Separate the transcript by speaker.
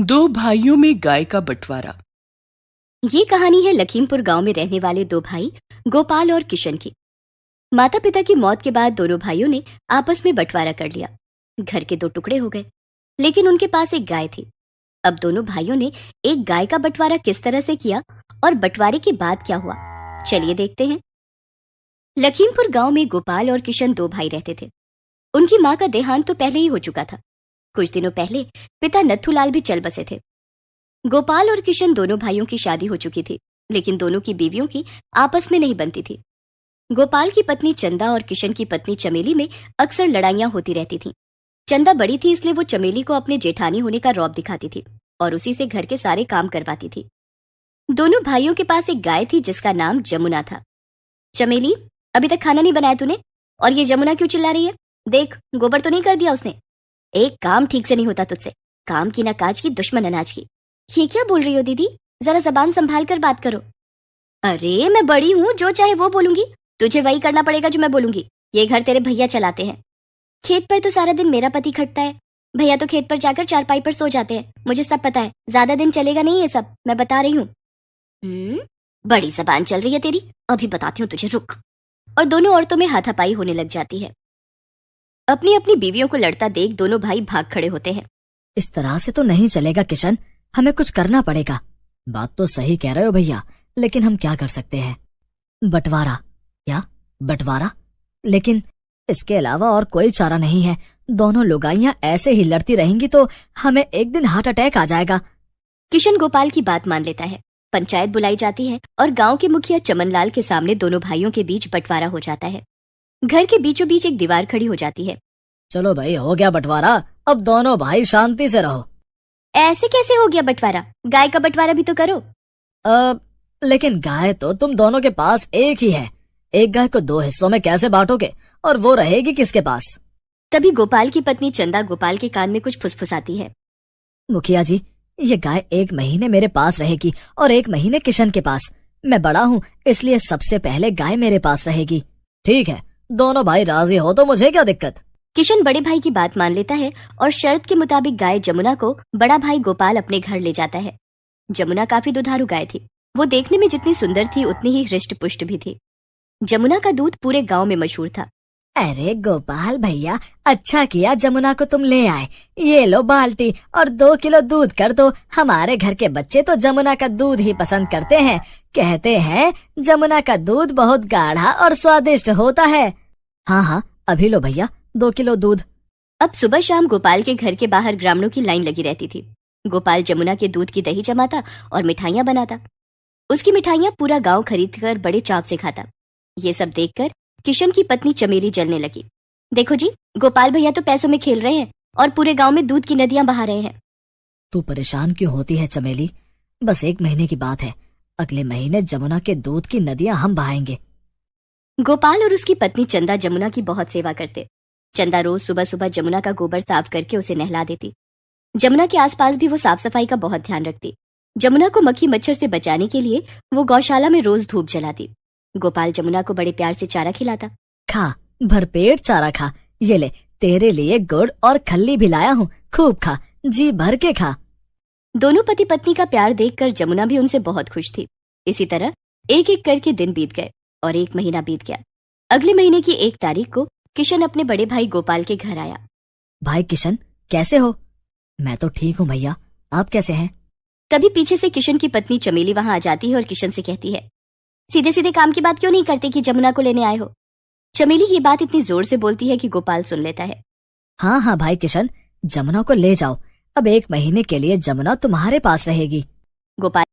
Speaker 1: दो भाइयों में गाय का बंटवारा।
Speaker 2: ये कहानी है लखीमपुर गांव में रहने वाले दो भाई गोपाल और किशन की। माता पिता की मौत के बाद दोनों भाइयों ने आपस में बंटवारा कर लिया। घर के दो टुकड़े हो गए, लेकिन उनके पास एक गाय थी। अब दोनों भाइयों ने एक गाय का बंटवारा किस तरह से किया और बंटवारे के बाद क्या हुआ, चलिए देखते हैं। लखीमपुर गांव में गोपाल और किशन दो भाई रहते थे। उनकी मां का देहांत तो पहले ही हो चुका था। कुछ दिनों पहले पिता नथुलाल भी चल बसे थे। गोपाल और किशन दोनों भाइयों की शादी हो चुकी थी, लेकिन दोनों की बीवियों की आपस में नहीं बनती थी। गोपाल की पत्नी चंदा और किशन की पत्नी चमेली में अक्सर लड़ाइयां होती रहती थीं। चंदा बड़ी थी, इसलिए वो चमेली को अपने जेठानी होने का रौब दिखाती थी और उसी से घर के सारे काम करवाती थी। दोनों भाइयों के पास एक गाय थी जिसका नाम जमुना था। चमेली, अभी तक खाना नहीं बनाया तूने? और ये जमुना क्यों चिल्ला रही है? देख, गोबर तो नहीं कर दिया उसने? एक काम ठीक से नहीं होता तुझसे। काम की ना काज की, दुश्मन अनाज की। ये क्या बोल रही हो दीदी? जरा जबान संभाल कर बात करो। अरे मैं बड़ी हूँ, जो चाहे वो बोलूंगी। तुझे वही करना पड़ेगा जो मैं बोलूंगी। ये घर तेरे भैया चलाते हैं। खेत पर तो सारा दिन मेरा पति खटता है। भैया तो खेत पर जाकर चारपाई पर सो जाते हैं। मुझे सब पता है। ज्यादा दिन चलेगा नहीं ये सब, मैं बता रही हूँ। बड़ी जबान चल रही है तेरी, अभी बताती हूँ तुझे, रुक। और दोनों औरतों में हाथापाई होने लग जाती है। अपनी अपनी बीवियों को लड़ता देख दोनों भाई भाग खड़े होते हैं।
Speaker 3: इस तरह से तो नहीं चलेगा किशन, हमें कुछ करना पड़ेगा। बात तो सही कह रहे हो भैया, लेकिन हम क्या कर सकते हैं? बंटवारा? क्या बंटवारा? लेकिन इसके अलावा और कोई चारा नहीं है। दोनों लुगाइयां ऐसे ही लड़ती रहेंगी तो हमें एक दिन हार्ट अटैक आ जाएगा।
Speaker 2: किशन गोपाल की बात मान लेता है। पंचायत बुलाई जाती है और गांव के मुखिया चमनलाल के सामने दोनों भाइयों के बीच बंटवारा हो जाता है। घर के बीचों बीच एक दीवार खड़ी हो जाती है।
Speaker 3: चलो भाई, हो गया बंटवारा, अब दोनों भाई शांति से रहो।
Speaker 2: ऐसे कैसे हो गया बंटवारा? गाय का बंटवारा भी तो करो।
Speaker 3: लेकिन गाय तो तुम दोनों के पास एक ही है। एक गाय को दो हिस्सों में कैसे बांटोगे, और वो रहेगी किसके पास?
Speaker 2: तभी गोपाल की पत्नी चंदा गोपाल के कान में कुछ फुसफुसाती है।
Speaker 3: मुखिया जी, ये गाय 1 महीने मेरे पास रहेगी और 1 महीने किशन के पास। मैं बड़ा हूँ, इसलिए सबसे पहले गाय मेरे पास रहेगी। ठीक है, दोनों भाई राजी हो तो मुझे क्या दिक्कत।
Speaker 2: किशन बड़े भाई की बात मान लेता है और शर्त के मुताबिक गाय जमुना को बड़ा भाई गोपाल अपने घर ले जाता है। जमुना काफी दुधारू गाय थी। वो देखने में जितनी सुंदर थी उतनी ही हृष्ट पुष्ट भी थी। जमुना का दूध पूरे गांव में मशहूर था।
Speaker 3: अरे गोपाल भैया, अच्छा किया जमुना को तुम ले आए। ये लो बाल्टी और 2 किलो दूध कर दो। हमारे घर के बच्चे तो जमुना का दूध ही पसंद करते हैं। कहते हैं जमुना का दूध बहुत गाढ़ा और स्वादिष्ट होता है। हाँ हाँ, अभी लो भैया 2 किलो दूध।
Speaker 2: अब सुबह शाम गोपाल के घर के बाहर ग्रामीणों की लाइन लगी रहती थी। गोपाल जमुना के दूध की दही जमाता और मिठाइयां बनाता। उसकी मिठाइयां पूरा गांव खरीदकर बड़े चाव से खाता। ये सब देखकर किशन की पत्नी चमेली जलने लगी। देखो जी, गोपाल भैया तो पैसों में खेल रहे हैं और पूरे गांव में दूध की नदियां बहा रहे हैं।
Speaker 3: तू परेशान क्यों होती है चमेली? बस 1 महीने की बात है। अगले महीने जमुना के दूध की नदियां हम बहाएंगे।
Speaker 2: गोपाल और उसकी पत्नी चंदा जमुना की बहुत सेवा करते। चंदा रोज सुबह सुबह जमुना का गोबर साफ करके उसे नहला देती। जमुना के आसपास भी वो साफ सफाई का बहुत ध्यान रखती। जमुना को मक्खी मच्छर से बचाने के लिए वो गौशाला में रोज धूप जलाती। गोपाल जमुना को बड़े प्यार से चारा खिलाता।
Speaker 3: खा, भरपेट चारा खा। ये ले, तेरे लिए गुड़ और खल्ली भी लाया हूँ, खूब खा, जी भर के खा।
Speaker 2: दोनों पति पत्नी का प्यार देखकर जमुना भी उनसे बहुत खुश थी। इसी तरह एक एक करके दिन बीत गए और 1 महीना बीत गया। अगले महीने की 1 तारीख को किशन अपने बड़े भाई गोपाल के घर आया।
Speaker 3: भाई किशन, कैसे हो? मैं तो ठीक हूँ भैया, आप कैसे हैं?
Speaker 2: तभी पीछे से किशन की पत्नी चमेली वहां आ जाती है और किशन से कहती है, सीधे सीधे काम की बात क्यों नहीं करते कि जमुना को लेने आए हो? चमेली ये बात इतनी जोर से बोलती है कि गोपाल सुन लेता है।
Speaker 3: हाँ हाँ भाई किशन, जमुना को ले जाओ। अब 1 महीने के लिए जमुना तुम्हारे पास रहेगी।
Speaker 2: गोपाल